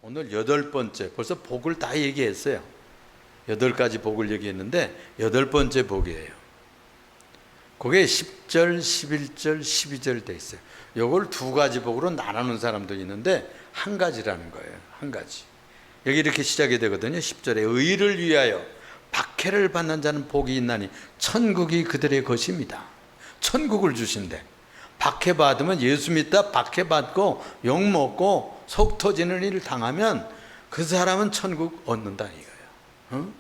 오늘 8번째, 벌써 복을 다 얘기했어요. 8가지 복을 얘기했는데 8번째 복이에요. 그게 10절, 11절, 12절 돼 있어요. 요걸 2가지 복으로 나누는 사람도 있는데 한 가지라는 거예요. 한 가지. 여기 이렇게 시작이 되거든요. 10절에 의를 위하여 박해를 받는 자는 복이 있나니 천국이 그들의 것입니다. 천국을 주신대. 박해 받으면, 예수 믿다 박해 받고 욕 먹고 속 터지는 일을 당하면 그 사람은 천국 얻는다 이거예요.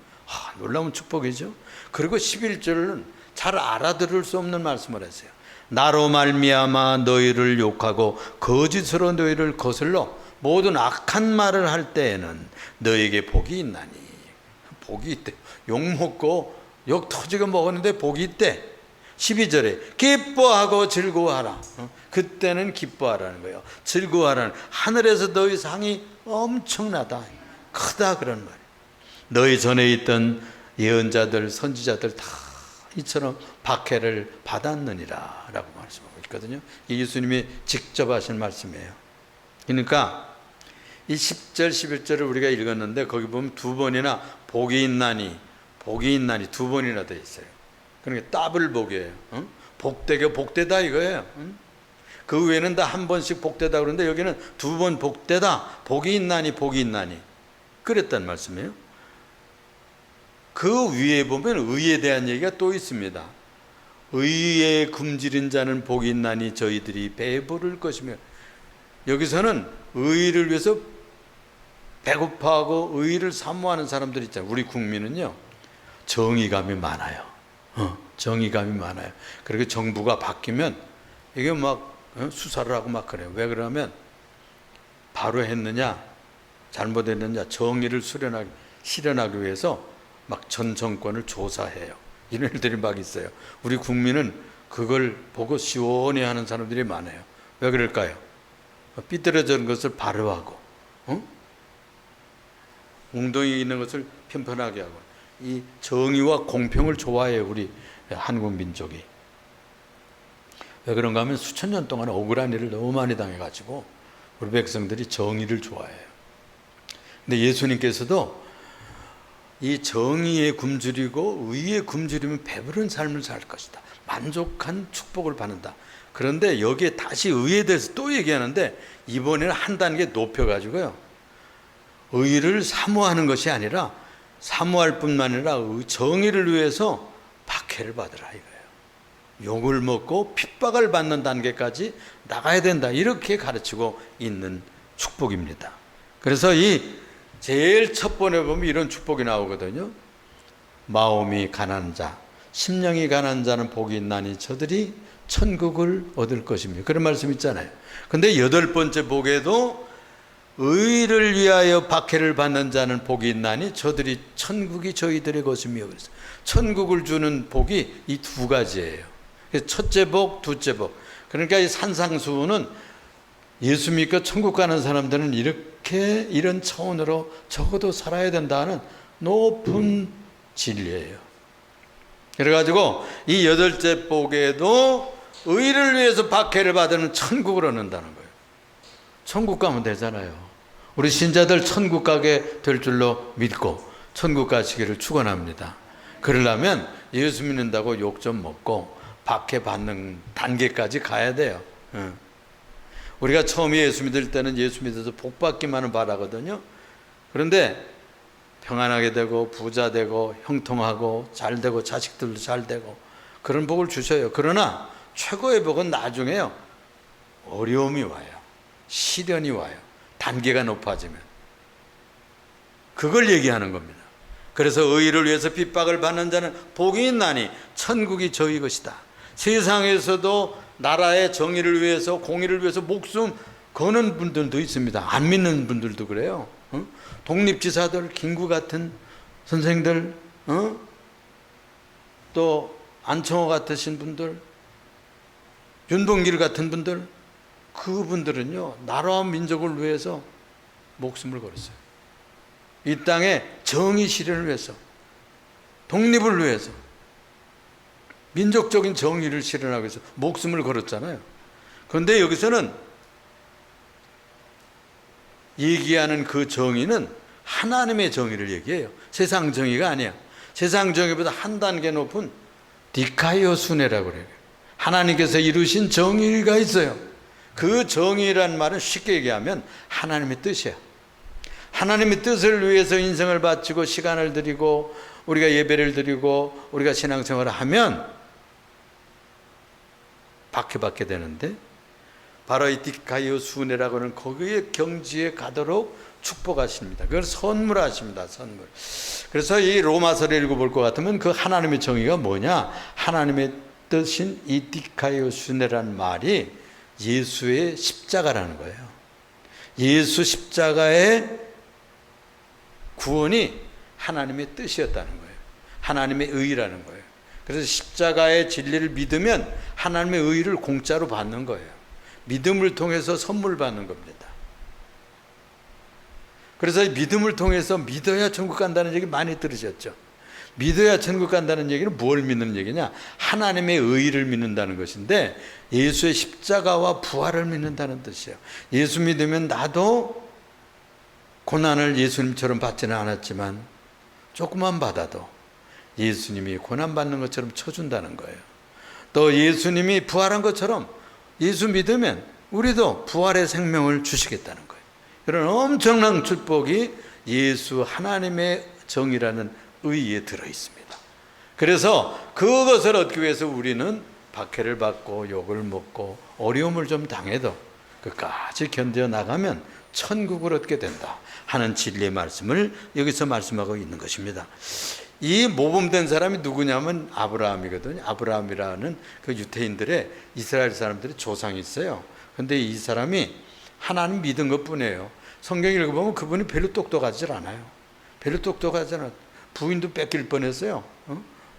놀라운 축복이죠. 그리고 11절은 잘 알아들을 수 없는 말씀을 했어요. 나로 말미암아 너희를 욕하고 거짓으로 너희를 거슬러 모든 악한 말을 할 때에는 너에게 복이 있나니. 복이 있대. 욕 먹고 욕 터지고 먹었는데 복이 있대. 12절에 기뻐하고 즐거워하라. 그때는 기뻐하라는 거예요. 즐거워하라는, 하늘에서 너희 상이 엄청나다, 크다 그런 말이에요. 너희 전에 있던 예언자들, 선지자들 다 이처럼 박해를 받았느니라 라고 말씀하고 있거든요. 예수님이 직접 하신 말씀이에요. 그러니까 이 10절 11절을 우리가 읽었는데 거기 보면 2번이나 복이 있나니, 복이 있나니 2번이나 돼 있어요. 그러니까 더블 복이에요. 복되게 복되다 이거예요. 그 외에는 다 한 번씩 복되다 그러는데 여기는 2번 복되다, 복이 있나니, 복이 있나니 그랬단 말씀이에요. 그 위에 보면 의에 대한 얘기가 또 있습니다. 의에 굶주린 자는 복이 있나니 저희들이 배부를 것이며. 여기서는 의를 위해서 배고파하고 의를 사모하는 사람들 있잖아요. 우리 국민은요 정의감이 많아요. 정의감이 많아요. 그리고 정부가 바뀌면 이게 막 수사를 하고 막 그래요. 왜 그러면 바로 했느냐 잘못했느냐 정의를 실현하기 위해서 막 전 정권을 조사해요. 이런 일들이 막 있어요. 우리 국민은 그걸 보고 시원해하는 사람들이 많아요. 왜 그럴까요? 삐뚤어진 것을 바로하고 웅덩이 있는 것을 편편하게 하고, 이 정의와 공평을 좋아해요. 우리 한국 민족이. 왜 그런가 하면 수천 년 동안 억울한 일을 너무 많이 당해가지고 우리 백성들이 정의를 좋아해요. 근데 예수님께서도 이 정의에 굶주리고 의에 굶주리면 배부른 삶을 살 것이다, 만족한 축복을 받는다. 그런데 여기에 다시 의에 대해서 또 얘기하는데 이번에는 한 단계 높여가지고요, 의를 사모하는 것이 아니라, 사모할 뿐만 아니라 정의를 위해서 박해를 받으라 이거예요. 욕을 먹고 핍박을 받는 단계까지 나가야 된다, 이렇게 가르치고 있는 축복입니다. 그래서 이 제일 첫 번에 보면 이런 축복이 나오거든요. 마음이 가난한 자, 심령이 가난한 자는 복이 있나니 저들이 천국을 얻을 것입니다. 그런 말씀 있잖아요. 근데 8번째 복에도 의를 위하여 박해를 받는 자는 복이 있나니 저들이 천국이 저희들의 것이며, 그래서 천국을 주는 복이 이 2가지예요. 첫째 복, 둘째 복. 그러니까 이 산상수훈은 예수 믿고 천국 가는 사람들은 이렇게, 이런 차원으로 적어도 살아야 된다는 높은 진리예요. 그래가지고 이 8째 복에도 의를 위해서 박해를 받으면 천국을 얻는다는 거예요. 천국 가면 되잖아요. 우리 신자들 천국 가게 될 줄로 믿고 천국 가시기를 축원합니다. 그러려면 예수 믿는다고 욕 좀 먹고 박해 받는 단계까지 가야 돼요. 우리가 처음에 예수 믿을 때는 예수 믿어서 복 받기만을 바라거든요. 그런데 평안하게 되고 부자 되고 형통하고 잘 되고 자식들도 잘 되고 그런 복을 주셔요. 그러나 최고의 복은 나중에요, 어려움이 와요, 시련이 와요, 단계가 높아지면. 그걸 얘기하는 겁니다. 그래서 의를 위해서 핍박을 받는 자는 복이 있나니 천국이 저희 것이다. 세상에서도 나라의 정의를 위해서, 공의를 위해서 목숨 거는 분들도 있습니다. 안 믿는 분들도 그래요. 독립지사들, 김구 같은 선생들, 또 안청호 같으신 분들, 윤봉길 같은 분들, 그분들은요 나라와 민족을 위해서 목숨을 걸었어요. 이 땅에 정의 실현을 위해서, 독립을 위해서, 민족적인 정의를 실현하기 위해서 목숨을 걸었잖아요. 그런데 여기서는 얘기하는 그 정의는 하나님의 정의를 얘기해요. 세상 정의가 아니야. 세상 정의보다 한 단계 높은 디카이오수네라고 그래요. 하나님께서 이루신 정의가 있어요. 그 정의란 말은 쉽게 얘기하면 하나님의 뜻이야. 하나님의 뜻을 위해서 인생을 바치고 시간을 드리고 우리가 예배를 드리고 우리가 신앙생활을 하면 박해받게 되는데, 바로 이 디카이오수네라고 하는 거기에 경지에 가도록 축복하십니다. 그걸 선물하십니다. 선물. 그래서 이 로마서를 읽어볼 것 같으면 그 하나님의 정의가 뭐냐? 하나님의 뜻인 이 디카이오수네라는 말이 예수의 십자가라는 거예요. 예수 십자가의 구원이 하나님의 뜻이었다는 거예요. 하나님의 의라는 거예요. 그래서 십자가의 진리를 믿으면 하나님의 의를 공짜로 받는 거예요. 믿음을 통해서 선물 받는 겁니다. 그래서 믿음을 통해서 믿어야 천국 간다는 얘기 많이 들으셨죠? 믿어야 천국 간다는 얘기는 뭘 믿는 얘기냐? 하나님의 의를 믿는다는 것인데, 예수의 십자가와 부활을 믿는다는 뜻이에요. 예수 믿으면 나도 고난을 예수님처럼 받지는 않았지만 조금만 받아도 예수님이 고난받는 것처럼 쳐준다는 거예요. 또 예수님이 부활한 것처럼 예수 믿으면 우리도 부활의 생명을 주시겠다는 거예요. 이런 엄청난 축복이 예수 하나님의 정의라는 의에 들어 있습니다. 그래서 그것을 얻기 위해서 우리는 박해를 받고 욕을 먹고 어려움을 좀 당해도 끝까지 견뎌 나가면 천국을 얻게 된다 하는 진리의 말씀을 여기서 말씀하고 있는 것입니다. 이 모범된 사람이 누구냐면 아브라함이거든요. 아브라함이라는 그 유태인들의, 이스라엘 사람들의 조상이 있어요. 근데 이 사람이 하나님 믿은 것뿐이에요. 성경 읽어보면 그분이 별로 똑똑하지 않아요. 별로 똑똑하지 않아요. 부인도 뺏길 뻔했어요.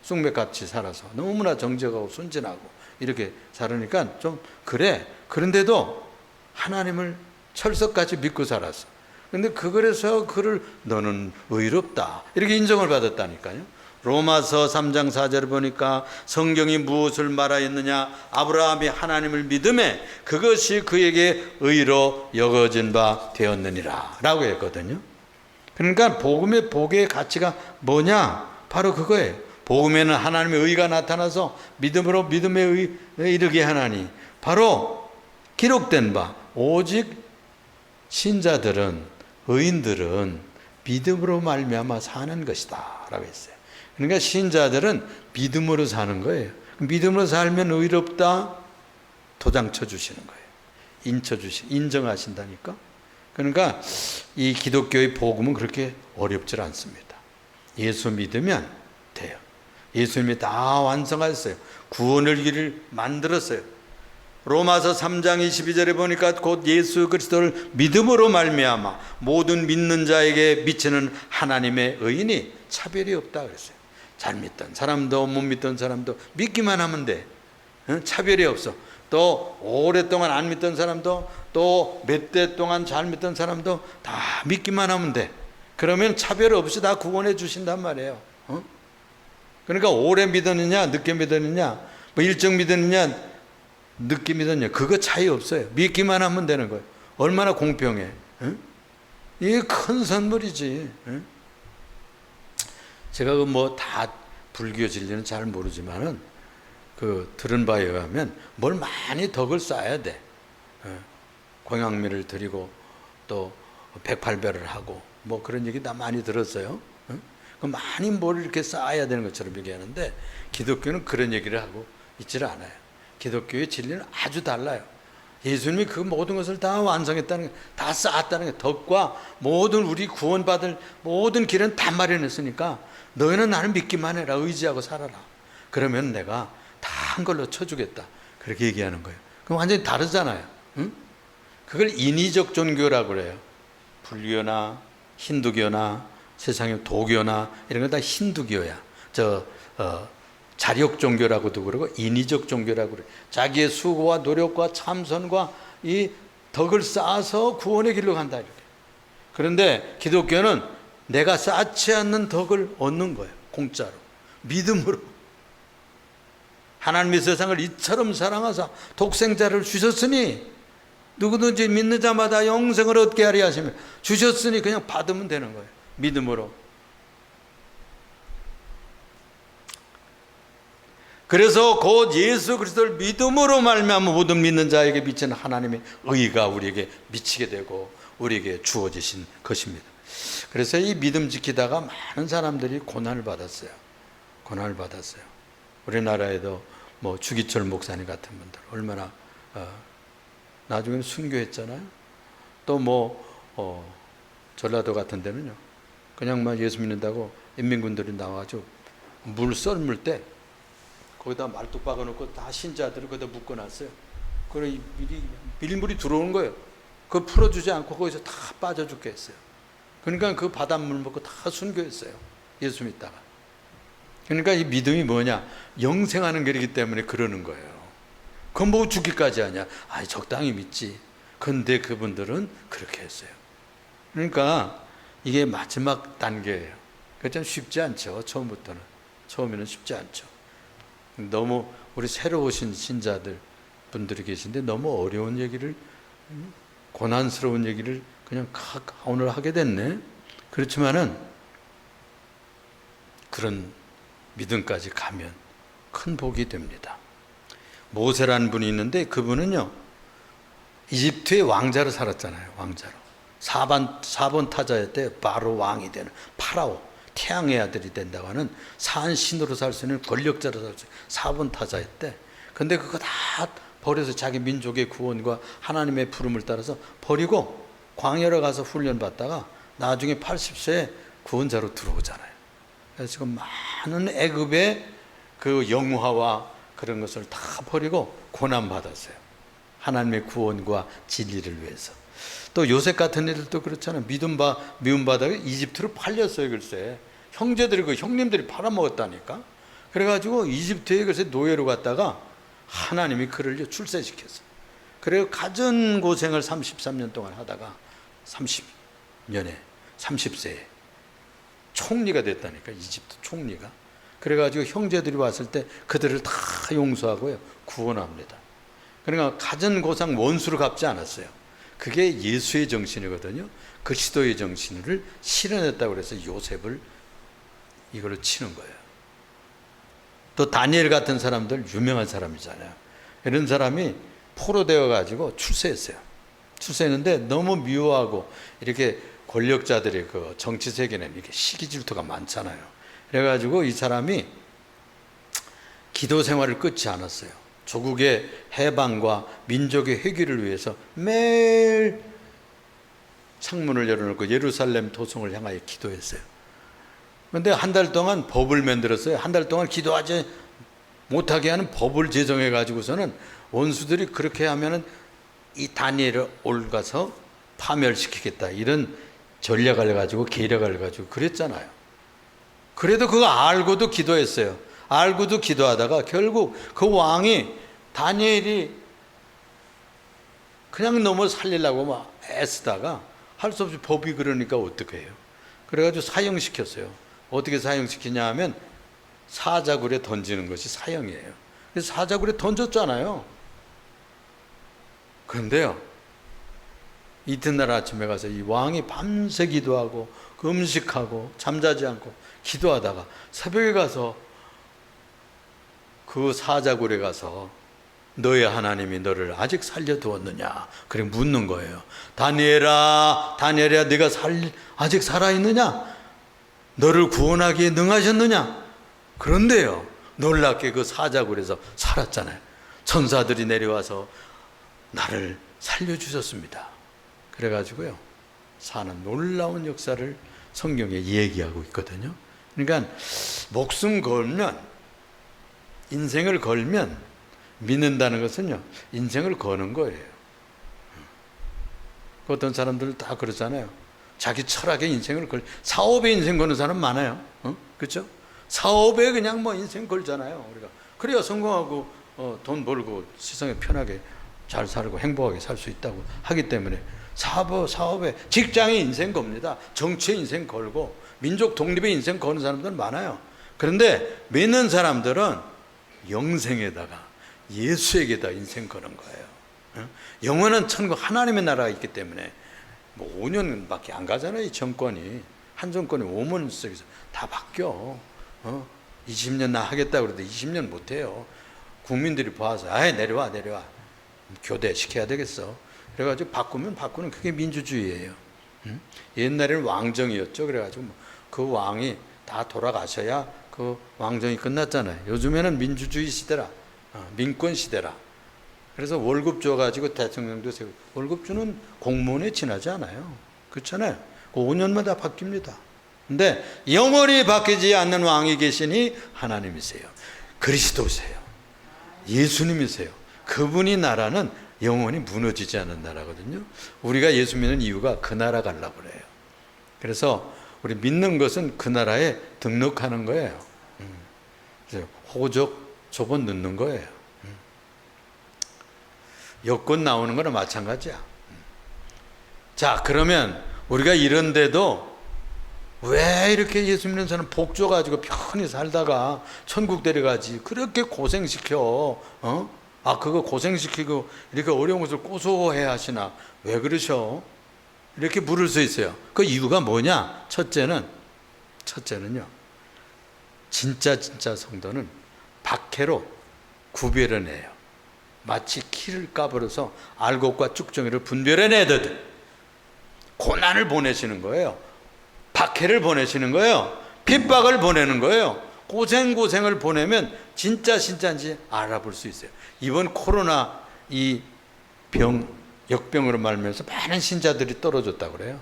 쑥맥같이 살아서 너무나 정직하고 순진하고 이렇게 살으니까 좀 그래. 그런데도 하나님을 철석같이 믿고 살았어. 근데 그래서 그를 너는 의롭다 이렇게 인정을 받았다니까요. 로마서 3장 4절을 보니까 성경이 무엇을 말하였느냐? 아브라함이 하나님을 믿음에 그것이 그에게 의로 여겨진 바 되었느니라 라고 했거든요. 그러니까 복의 가치가 뭐냐? 바로 그거예요. 복음에는 하나님의 의가 나타나서 믿음으로 믿음에 이르게 하나니, 바로 기록된 바 오직 신자들은, 의인들은 믿음으로 말미암아 사는 것이다 라고 했어요. 그러니까 신자들은 믿음으로 사는 거예요. 믿음으로 살면 의롭다 도장 쳐주시는 거예요. 인정하신다니까. 그러니까 이 기독교의 복음은 그렇게 어렵지 않습니다. 예수 믿으면 돼요. 예수님이 다 완성하셨어요. 구원의 길을 만들었어요. 로마서 3장 22절에 보니까 곧 예수 그리스도를 믿음으로 말미암아 모든 믿는 자에게 미치는 하나님의 의인이 차별이 없다 그랬어요. 잘 믿던 사람도 못 믿던 사람도 믿기만 하면 돼. 차별이 없어. 또 오랫동안 안 믿던 사람도 또 몇 대 동안 잘 믿던 사람도 다 믿기만 하면 돼. 그러면 차별 없이 다 구원해 주신단 말이에요. 그러니까 오래 믿었느냐 늦게 믿었느냐, 뭐 일찍 믿었느냐 늦게 믿었냐, 그거 차이 없어요. 믿기만 하면 되는 거예요. 얼마나 공평해. 이게 큰 선물이지. 제가 그 뭐 다 불교 진리는 잘 모르지만은 그 들은 바에 의하면 뭘 많이 덕을 쌓아야 돼. 공양미를 드리고 또 108배를 하고 뭐 그런 얘기 다 많이 들었어요. 그 많이 뭘 이렇게 쌓아야 되는 것처럼 얘기하는데 기독교는 그런 얘기를 하고 있질 않아요. 기독교의 진리는 아주 달라요. 예수님이 그 모든 것을 다 완성했다는 게, 다 쌓았다는 게, 덕과 모든 우리 구원받을 모든 길은 다 마련했으니까 너희는 나를 믿기만 해라, 의지하고 살아라. 그러면 내가 다 한 걸로 쳐주겠다. 그렇게 얘기하는 거예요. 그럼 완전히 다르잖아요. 응? 그걸 인위적 종교라고 그래요. 불교나 힌두교나 세상의 도교나 이런 건 다 힌두교야. 자력 종교라고도 그러고 인위적 종교라고 그래요. 자기의 수고와 노력과 참선과 이 덕을 쌓아서 구원의 길로 간다 이렇게. 그런데 기독교는 내가 쌓지 않는 덕을 얻는 거예요. 공짜로. 믿음으로. 하나님의 세상을 이처럼 사랑하사 독생자를 주셨으니 누구든지 믿는 자마다 영생을 얻게 하리 하시면 주셨으니 그냥 받으면 되는 거예요. 믿음으로. 그래서 곧 예수 그리스도를 믿음으로 말미암아 모든 믿는 자에게 비치는 하나님의 의가 우리에게 미치게 되고 우리에게 주어지신 것입니다. 그래서 이 믿음 지키다가 많은 사람들이 고난을 받았어요. 고난을 받았어요. 우리나라에도 뭐 주기철 목사님 같은 분들 얼마나 나중에는 순교했잖아요. 또 뭐 전라도 같은 데는요, 그냥 막 예수 믿는다고 인민군들이 나와가지고 물 썰물 때 거기다 말뚝 박아놓고 다 신자들을 거기다 묶어놨어요. 그래 밀물이 들어오는 거예요. 그거 풀어주지 않고 거기서 다 빠져 죽게 했어요. 그러니까 그 바닷물 먹고 다 순교했어요. 예수 믿다가. 그러니까 이 믿음이 뭐냐? 영생하는 길이기 때문에 그러는 거예요. 그건 뭐 죽기까지 하냐? 적당히 믿지. 근데 그분들은 그렇게 했어요. 그러니까 이게 마지막 단계예요. 그참 쉽지 않죠. 처음에는 쉽지 않죠. 너무 우리 새로 오신 신자들 분들이 계신데 너무 어려운 얘기를, 고난스러운 얘기를 그냥 오늘 하게 됐네. 그렇지만은 그런 믿음까지 가면 큰 복이 됩니다. 모세라는 분이 있는데 그분은요, 이집트의 왕자로 살았잖아요. 왕자로. 4번 타자였대. 바로 왕이 되는 파라오, 태양의 아들이 된다고 하는 산신으로 살 수 있는 권력자로 살 수 있는 4번 타자였대. 근데 그거 다 버려서 자기 민족의 구원과 하나님의 부름을 따라서 버리고 광야로 가서 훈련받다가 나중에 80세에 구원자로 들어오잖아요. 그래서 지금 많은 애굽의 그 영화와 그런 것을 다 버리고 고난받았어요. 하나님의 구원과 진리를 위해서. 또 요셉 같은 애들도 그렇잖아요. 미움받아가 이집트로 팔렸어요. 글쎄 형제들이, 그 형님들이 팔아먹었다니까. 그래가지고 이집트에 글쎄 노예로 갔다가 하나님이 그를 출세시켰어요. 그래서 갖은 고생을 33년 동안 하다가 30세에 총리가 됐다니까. 이집트 총리가. 그래가지고 형제들이 왔을 때 그들을 다 용서하고요, 구원합니다. 그러니까 갖은 고상 원수로 갚지 않았어요. 그게 예수의 정신이거든요. 그리스도의 정신을 실현했다고 그래서 요셉을 이걸로 치는 거예요. 또 다니엘 같은 사람들 유명한 사람이잖아요. 이런 사람이 포로되어 가지고 출세했어요. 출세했는데 너무 미워하고, 이렇게 권력자들의 그 정치 세계는 이렇게 시기 질투가 많잖아요. 그래가지고 이 사람이 기도 생활을 끊지 않았어요. 조국의 해방과 민족의 회귀를 위해서 매일 창문을 열어놓고 예루살렘 도성을 향하여 기도했어요. 그런데 한 달 동안 법을 만들었어요. 한 달 동안 기도하지 못하게 하는 법을 제정해 가지고서는 원수들이 그렇게 하면은 이 다니엘을 올가서 파멸시키겠다, 이런 전략을 가지고 계략을 가지고 그랬잖아요. 그래도 그거 알고도 기도했어요. 알고도 기도하다가 결국 그 왕이 다니엘이 그냥 너무 살리려고 막 애쓰다가 할 수 없이 법이 그러니까 어떻게 해요? 그래가지고 사형시켰어요. 어떻게 사형시키냐 하면 사자굴에 던지는 것이 사형이에요. 그래서 사자굴에 던졌잖아요. 그런데요, 이튿날 아침에 가서 이 왕이 밤새 기도하고 금식하고 잠자지 않고 기도하다가 새벽에 가서 그 사자굴에 가서 너의 하나님이 너를 아직 살려두었느냐, 그래 묻는 거예요. 다니엘아, 다니엘아, 네가 아직 살아있느냐? 너를 구원하기에 능하셨느냐? 그런데요, 놀랍게 그 사자굴에서 살았잖아요. 천사들이 내려와서 나를 살려주셨습니다. 그래가지고요, 사는 놀라운 역사를 성경에 얘기하고 있거든요. 그러니까 목숨 걸면, 인생을 걸면, 믿는다는 것은요, 인생을 거는 거예요. 어떤 사람들은 다 그러잖아요. 자기 철학에 인생을 사업에 인생 거는 사람 많아요. 그렇죠? 사업에 그냥 뭐 인생 걸잖아요. 우리가 그래야 성공하고 돈 벌고 세상에 편하게 잘 살고 행복하게 살 수 있다고 하기 때문에 사업에, 직장에 인생 겁니다. 정치에 인생 걸고 민족 독립에 인생 거는 사람들 많아요. 그런데 믿는 사람들은 영생에다가 예수에게다 인생 거는 거예요. 영원한 천국 하나님의 나라가 있기 때문에 뭐 5년밖에 안 가잖아요. 이 정권이. 한 정권이 5년 속에서 다 바뀌어. 20년 나 하겠다 그래도 20년 못해요. 국민들이 봐서 아이 내려와 교대시켜야 되겠어. 그래가지고 바꾸면 바꾸는 그게 민주주의예요. 옛날에는 왕정이었죠. 그래가지고 그 왕이 다 돌아가셔야 그 왕정이 끝났잖아요. 요즘에는 민주주의 시대라, 민권 시대라. 그래서 월급 줘가지고 대통령도 세우고, 월급 주는 공무원에 지나지 않아요. 그렇잖아요. 그 5년마다 바뀝니다. 근데 영원히 바뀌지 않는 왕이 계시니 하나님이세요. 그리스도세요. 예수님이세요. 그분이 나라는 영원히 무너지지 않는 나라거든요. 우리가 예수 믿는 이유가 그 나라 가려고 그래요. 그래서 우리 믿는 것은 그 나라에 등록하는 거예요. 그래서 호적 조본 넣는 거예요. 여권 나오는 거나 마찬가지야. 자, 그러면 우리가 이런데도 왜 이렇게 예수 믿는 사람 복 줘가지고 편히 살다가 천국 데려가지 그렇게 고생시켜? 그거 고생시키고 이렇게 어려운 것을 고소해 하시나? 왜 그러셔? 이렇게 물을 수 있어요. 그 이유가 뭐냐? 첫째는요, 진짜 성도는 박해로 구별해내요. 마치 키를 까불어서 알곡과 쭉정이를 분별해내듯 고난을 보내시는 거예요. 박해를 보내시는 거예요. 핍박을 보내는 거예요. 고생을 보내면 진짜인지 알아볼 수 있어요. 이번 코로나 이 역병으로 말미암아서 많은 신자들이 떨어졌다고 그래요.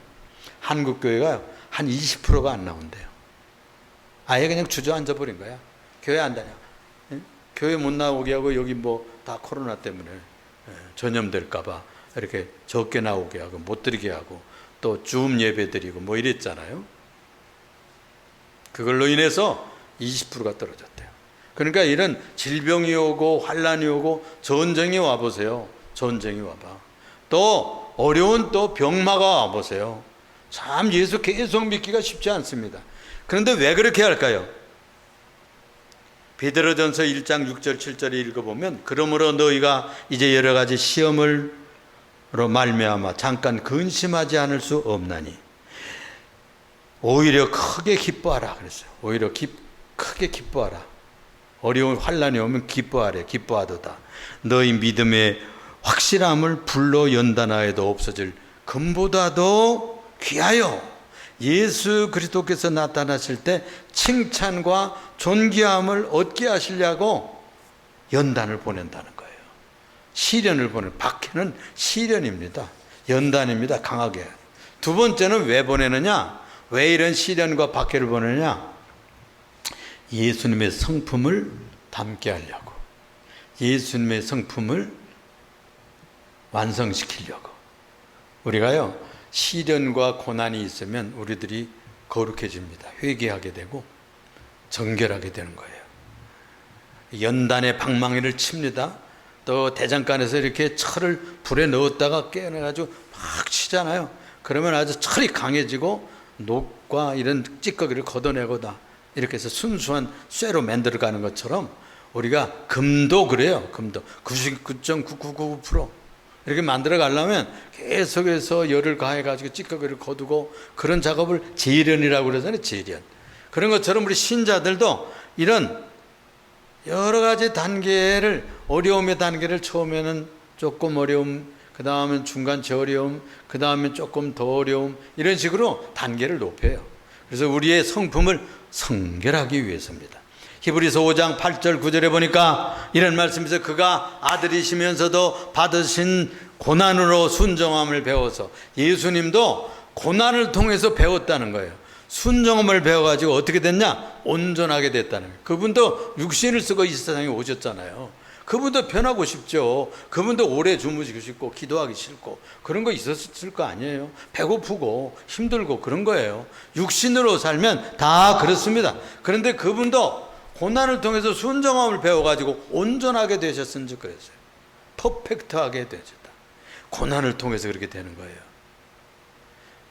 한국 교회가 한 20%가 안 나온대요. 아예 그냥 주저앉아 버린 거야. 교회 안 다녀. 교회 못 나오게 하고 여기 뭐 다 코로나 때문에 전염될까 봐 이렇게 적게 나오게 하고 못 드리게 하고 또 줌 예배 드리고 뭐 이랬잖아요. 그걸로 인해서 20%가 떨어졌대요. 그러니까 이런 질병이 오고 환란이 오고 전쟁이 와보세요. 전쟁이 와봐. 또 어려운 또 병마가 와보세요. 참 예수 계속 믿기가 쉽지 않습니다. 그런데 왜 그렇게 할까요? 베드로전서 1장 6절 7절에 읽어보면 그러므로 너희가 이제 여러 가지 시험으로 말미암아 잠깐 근심하지 않을 수 없나니 오히려 크게 기뻐하라 그랬어요. 오히려 크게 기뻐하라. 어려운 환란이 오면 기뻐하래. 기뻐하도다. 너희 믿음의 확실함을 불러 연단하여도 없어질 금보다도 귀하여 예수 그리스도께서 나타나실 때 칭찬과 존귀함을 얻게 하시려고 연단을 보낸다는 거예요. 시련을 박해는 시련입니다. 연단입니다. 강하게. 두 번째는 왜 보내느냐? 왜 이런 시련과 박해를 보내느냐? 예수님의 성품을 담게 하려고. 예수님의 성품을 완성시키려고. 우리가요, 시련과 고난이 있으면 우리들이 거룩해집니다. 회개하게 되고 정결하게 되는 거예요. 연단의 방망이를 칩니다. 또 대장간에서 이렇게 철을 불에 넣었다가 깨어나가지고 막 치잖아요. 그러면 아주 철이 강해지고 녹과 이런 찌꺼기를 걷어내고다. 이렇게 해서 순수한 쇠로 만들어가는 것처럼 우리가 금도 그래요. 금도 99.999% 이렇게 만들어 가려면 계속해서 열을 가해가지고 찌꺼기를 거두고 그런 작업을 재련이라고 그러잖아요. 재련. 그런 것처럼 우리 신자들도 이런 여러 가지 단계를, 어려움의 단계를 처음에는 조금 어려움, 그 다음엔 중간 저어려움, 그 다음엔 조금 더 어려움, 이런 식으로 단계를 높여요. 그래서 우리의 성품을 성결하기 위해서입니다. 히브리서 5장 8절 9절에 보니까 이런 말씀에서 그가 아들이시면서도 받으신 고난으로 순정함을 배워서, 예수님도 고난을 통해서 배웠다는 거예요. 순정함을 배워가지고 어떻게 됐냐? 온전하게 됐다는 거예요. 그분도 육신을 쓰고 이 세상에 오셨잖아요. 그분도 변하고 싶죠. 그분도 오래 주무시고 싶고 기도하기 싫고 그런 거 있었을 거 아니에요. 배고프고 힘들고 그런 거예요. 육신으로 살면 다 그렇습니다. 그런데 그분도 고난을 통해서 순정함을 배워가지고 온전하게 되셨은지 그랬어요. 퍼펙트하게 되셨다. 고난을 통해서 그렇게 되는 거예요.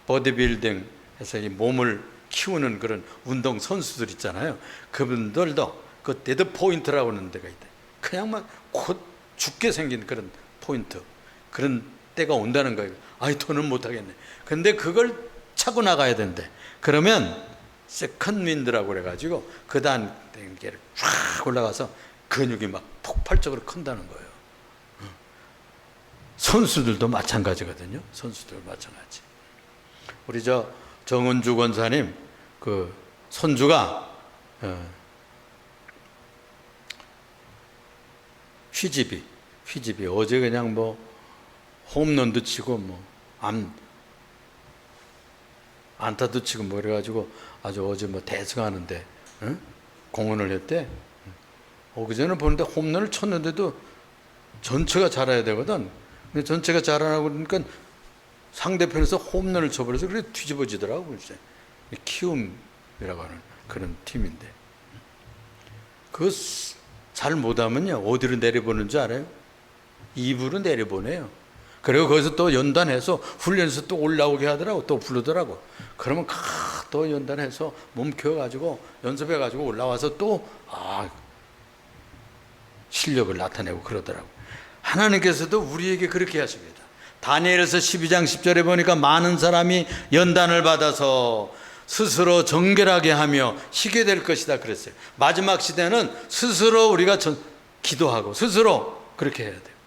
보디빌딩에서 이 몸을 키우는 그런 운동 선수들 있잖아요. 그분들도 그 데드 포인트라고 하는 데가 있다. 그냥 막 곧 죽게 생긴 그런 포인트. 그런 때가 온다는 거예요. 아이, 더는 못하겠네. 근데 그걸 차고 나가야 된대. 그러면 세컨윈드라고 그래가지고 그 단계를 쫙 올라가서 근육이 막 폭발적으로 큰다는 거예요. 선수들도 마찬가지거든요. 선수들 마찬가지. 우리 정은주 권사님 그 손주가 휘집이 어제 그냥 뭐 홈런도 치고 뭐 안타도 치고 뭐 그래가지고 아주 어제 뭐 대승하는데 공헌을 했대. 그전에 보는데 홈런을 쳤는데도 전체가 잘해야 되거든. 근데 전체가 잘하고 그러니까 상대편에서 홈런을 쳐버려서 그래 뒤집어지더라고. 글쎄. 키움이라고 하는 그런 팀인데 그거 잘 못하면요 어디로 내려보는 줄 알아요? 2부로 내려보내요. 그리고 거기서 또 연단해서 훈련해서 또 올라오게 하더라고. 또 부르더라고. 그러면 또 연단해서 몸 키워가지고 연습해가지고 올라와서 또 실력을 나타내고 그러더라고. 하나님께서도 우리에게 그렇게 하십니다. 다니엘서 12장 10절에 보니까 많은 사람이 연단을 받아서 스스로 정결하게 하며 쉬게 될 것이다 그랬어요. 마지막 시대는 스스로 우리가 기도하고 스스로 그렇게 해야 돼요.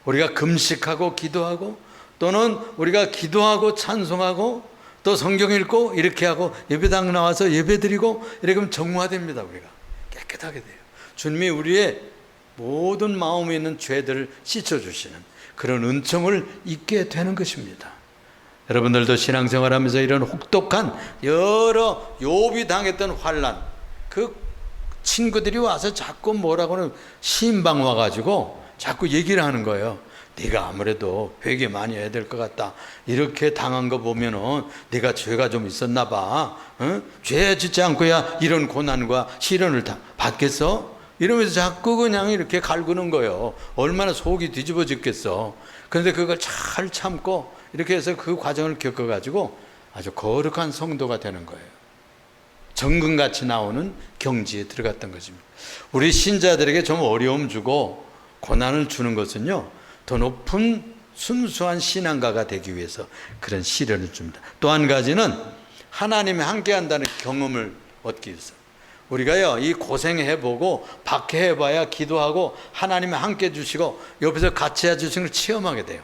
우리가 금식하고 기도하고 또는 우리가 기도하고 찬송하고 또 성경 읽고 이렇게 하고 예배당 나와서 예배드리고 이렇게 하면 정화됩니다. 우리가 깨끗하게 돼요. 주님이 우리의 모든 마음에 있는 죄들을 씻어주시는 그런 은총을 잊게 되는 것입니다. 여러분들도 신앙생활하면서 이런 혹독한 여러 욥이 당했던 환난, 그 친구들이 와서 자꾸 뭐라고는 신방 와가지고 자꾸 얘기를 하는 거예요. 네가 아무래도 회개 많이 해야 될 것 같다. 이렇게 당한 거 보면은 네가 죄가 좀 있었나 봐. 죄 짓지 않고야 이런 고난과 시련을 다 받겠어? 이러면서 자꾸 그냥 이렇게 갈구는 거예요. 얼마나 속이 뒤집어졌겠어. 그런데 그걸 잘 참고 이렇게 해서 그 과정을 겪어가지고 아주 거룩한 성도가 되는 거예요. 정금같이 나오는 경지에 들어갔던 것입니다. 우리 신자들에게 좀 어려움 주고 고난을 주는 것은요, 더 높은 순수한 신앙가가 되기 위해서 그런 시련을 줍니다. 또 한 가지는 하나님이 함께한다는 경험을 얻기 위해서. 우리가요, 이 고생해보고 박해해봐야 기도하고 하나님이 함께 주시고 옆에서 같이 해주신 걸 체험하게 돼요.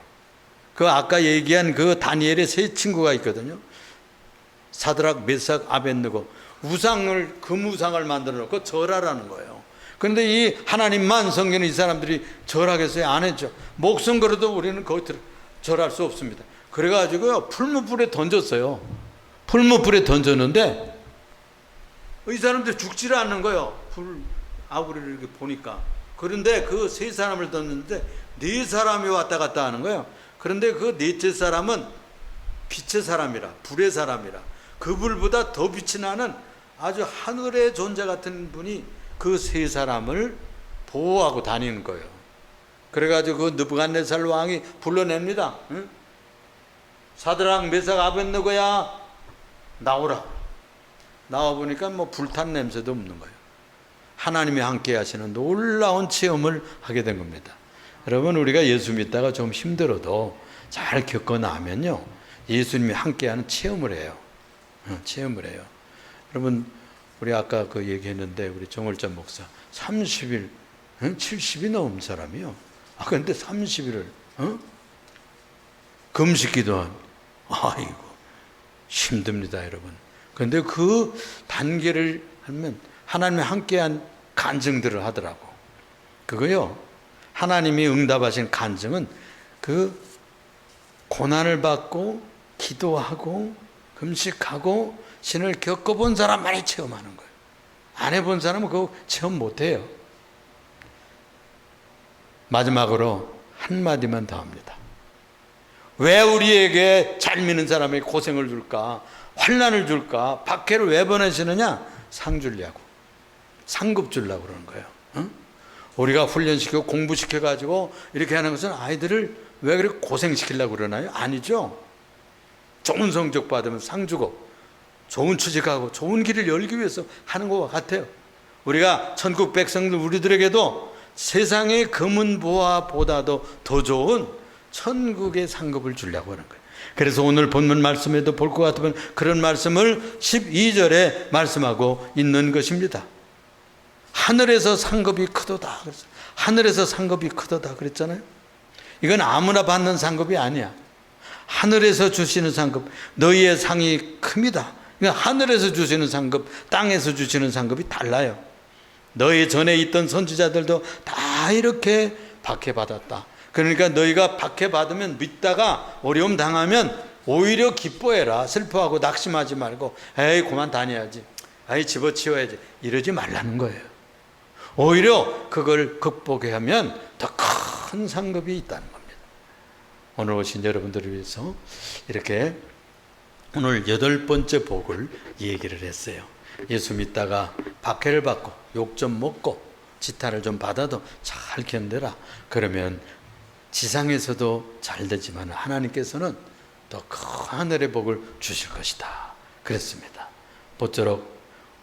그 아까 얘기한 그 다니엘의 세 친구가 있거든요. 사드락, 메삭, 아벳느고. 우상을, 금우상을 만들어 놓고 절하라는 거예요. 그런데 이 하나님만 성경에 이 사람들이 절하겠어요? 안 했죠. 목숨 걸어도 우리는 거기 절할 수 없습니다. 그래가지고요, 풀무불에 던졌어요. 풀무불에 던졌는데 이 사람들 죽지를 않는 거예요. 불 아구리를 이렇게 보니까. 그런데 그 세 사람을 던졌는데 네 사람이 왔다 갔다 하는 거예요. 그런데 그 넷째 사람은 빛의 사람이라, 불의 사람이라, 그 불보다 더 빛이 나는 아주 하늘의 존재 같은 분이 그 세 사람을 보호하고 다니는 거예요. 그래가지고 그 느부갓네살 왕이 불러냅니다. 응? 사드락, 메삭, 아벳느고야 나오라. 나와보니까 뭐 불탄 냄새도 없는 거예요. 하나님이 함께 하시는 놀라운 체험을 하게 된 겁니다. 여러분, 우리가 예수 믿다가 좀 힘들어도 잘 겪어 나면요, 예수님이 함께하는 체험을 해요. 체험을 해요. 여러분, 우리 아까 그 얘기했는데 우리 정월자 목사 30일, 70이 넘은 사람이요. 근데 30일을 금식 기도한, 아이고 힘듭니다, 여러분. 그런데 그 단계를 하면 하나님이 함께한 간증들을 하더라고. 그거요, 하나님이 응답하신 간증은 그 고난을 받고 기도하고 금식하고 신을 겪어본 사람만이 체험하는 거예요. 안 해본 사람은 그거 체험 못해요. 마지막으로 한마디만 더 합니다. 왜 우리에게 잘 믿는 사람에게 고생을 줄까? 환난을 줄까? 박해를 왜 보내시느냐? 상 주려고, 상급 주려고 그러는 거예요. 우리가 훈련시키고 공부시켜가지고 이렇게 하는 것은 아이들을 왜 그렇게 고생시키려고 그러나요? 아니죠. 좋은 성적 받으면 상 주고 좋은 취직하고 좋은 길을 열기 위해서 하는 것과 같아요. 우리가 천국 백성들 우리들에게도 세상의 금은보화보다도 더 좋은 천국의 상급을 주려고 하는 거예요. 그래서 오늘 본문 말씀에도 볼 것 같으면 그런 말씀을 12절에 말씀하고 있는 것입니다. 하늘에서 상급이 크도다. 하늘에서 상급이 크도다 그랬잖아요. 이건 아무나 받는 상급이 아니야. 하늘에서 주시는 상급, 너희의 상이 큽니다. 그러니까 하늘에서 주시는 상급, 땅에서 주시는 상급이 달라요. 너희 전에 있던 선지자들도 다 이렇게 박해받았다. 그러니까 너희가 박해받으면 믿다가 어려움 당하면 오히려 기뻐해라. 슬퍼하고 낙심하지 말고 에이 그만 다녀야지, 에이 집어치워야지 이러지 말라는 거예요. 오히려 그걸 극복해 하면 더 큰 상급이 있다는 겁니다. 오늘 오신 여러분들을 위해서 이렇게 오늘 8번째 복을 얘기를 했어요. 예수 믿다가 박해를 받고 욕 좀 먹고 지탄을 좀 받아도 잘 견뎌라. 그러면 지상에서도 잘 되지만 하나님께서는 더 큰 하늘의 복을 주실 것이다 그랬습니다. 모쪼록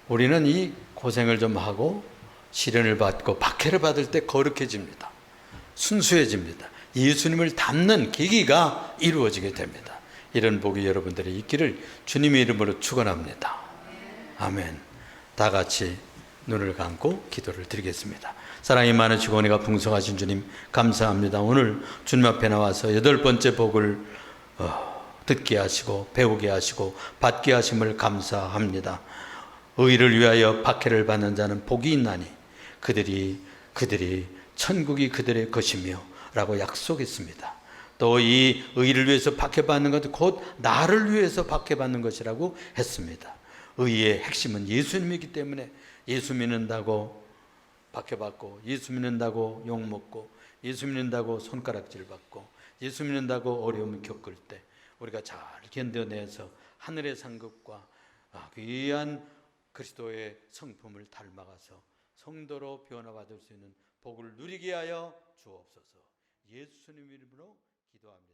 우리는 이 고생을 좀 하고 시련을 받고 박해를 받을 때 거룩해집니다. 순수해집니다. 예수님을 닮는 계기가 이루어지게 됩니다. 이런 복이 여러분들이 있기를 주님의 이름으로 축원합니다. 아멘. 다 같이 눈을 감고 기도를 드리겠습니다. 사랑이 많으시고 은혜가 풍성하신 주님 감사합니다. 오늘 주님 앞에 나와서 8번째 복을 듣게 하시고 배우게 하시고 받게 하심을 감사합니다. 의를 위하여 박해를 받는 자는 복이 있나니 그들이 천국이 그들의 것이며 라고 약속했습니다. 또 이 의를 위해서 박해받는 것도 곧 나를 위해서 박해받는 것이라고 했습니다. 의의 핵심은 예수님이기 때문에 예수 믿는다고 박해받고, 예수 믿는다고 욕먹고, 예수 믿는다고 손가락질 받고, 예수 믿는다고 어려움을 겪을 때 우리가 잘 견뎌내서 하늘의 상급과 귀한 그리스도의 성품을 닮아가서 성도로 변화받을 수 있는 복을 누리게 하여 주옵소서. 예수님 이름으로 기도합니다.